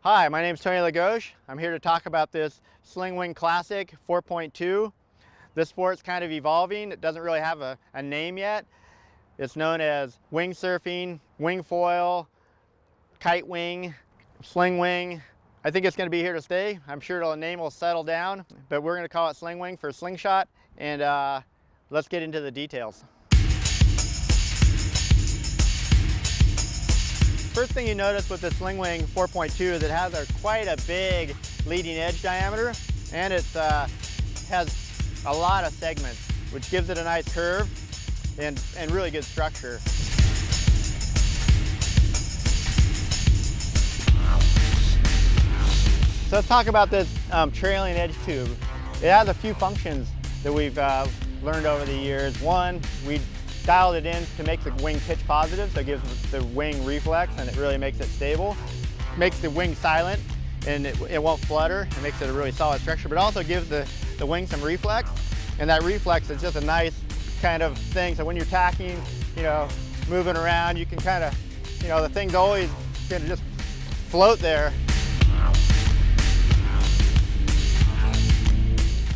Hi, my name is Tony Lagauche. I'm here to talk about this Slingwing Classic 4.2. This sport's kind of evolving. It doesn't really have a name yet. It's known as wing surfing, wing foil, kite wing, slingwing. I think it's going to be here to stay. I'm sure the name will settle down, but we're going to call it Slingwing for Slingshot, and let's get into the details. First thing you notice with the Slingwing 4.2 is it has quite a big leading edge diameter, and it has a lot of segments, which gives it a nice curve and really good structure. So let's talk about this trailing edge tube. It has a few functions that we've learned over the years. One, we dialed it in to make the wing pitch positive, so it gives the wing reflex and it really makes it stable. Makes the wing silent and it won't flutter. It makes it a really solid structure, but also gives the wing some reflex, and that reflex is just a nice kind of thing. So when you're tacking, moving around, you can kind of, the thing's always gonna just float there.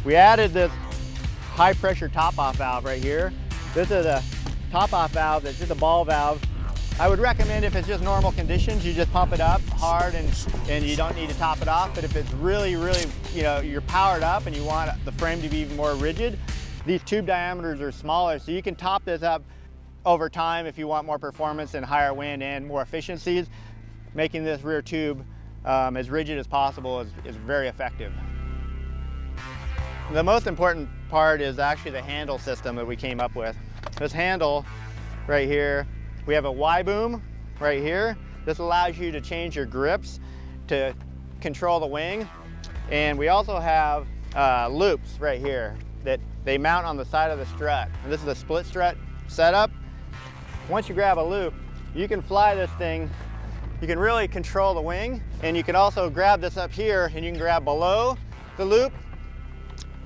We added this high pressure top off valve right here. This is a top off valve that's just a ball valve. I would recommend, if it's just normal conditions, you just pump it up hard and you don't need to top it off. But if it's really, you're powered up and you want the frame to be even more rigid, these tube diameters are smaller, so you can top this up over time if you want more performance and higher wind and more efficiencies. Making this rear tube as rigid as possible is very effective. The most important part is actually the handle system that we came up with. This handle right here, we have a Y boom right here. This allows you to change your grips to control the wing. And we also have loops right here that they mount on the side of the strut. And this is a split strut setup. Once you grab a loop, you can fly this thing. You can really control the wing, and you can also grab this up here and you can grab below the loop.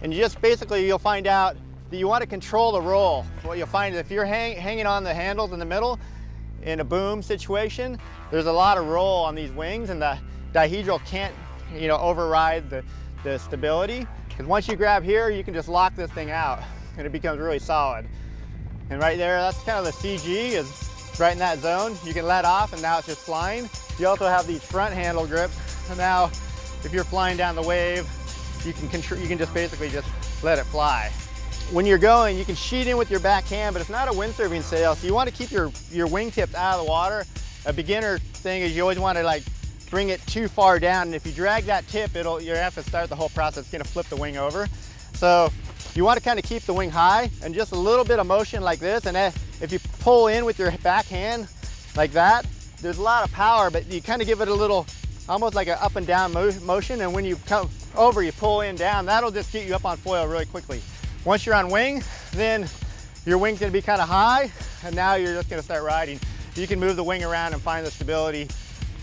And you just basically, you'll find out that you want to control the roll. What you'll find is if you're hanging on the handles in the middle in a boom situation, there's a lot of roll on these wings, and the dihedral can't, override the stability. Because once you grab here, you can just lock this thing out and it becomes really solid. And right there, that's kind of the CG, is right in that zone. You can let off and now it's just flying. You also have these front handle grips. And now if you're flying down the wave, you can just basically just let it fly. When you're going, you can sheet in with your backhand, but it's not a windsurfing sail, so you want to keep your wingtips out of the water. A beginner thing is you always want to bring it too far down, and if you drag that tip, you have to start the whole process. It's going to flip the wing over. So you want to kind of keep the wing high and just a little bit of motion like this, and if you pull in with your backhand like that, there's a lot of power, but you kind of give it a little, almost like an up and down motion, and when you come over, you pull in down. That'll just get you up on foil really quickly. Once you're on wing, then your wing's gonna be kind of high, and now you're just gonna start riding. You can move the wing around and find the stability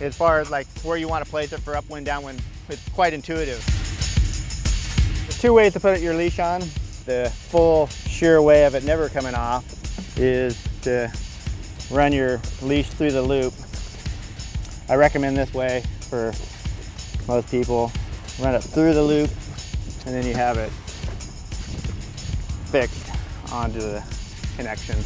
as far as where you want to place it for upwind, downwind. It's quite intuitive. There's two ways to put your leash on. The full sure way of it never coming off is to run your leash through the loop. I recommend this way for most people. Run it through the loop, and then you have it fixed onto the connection.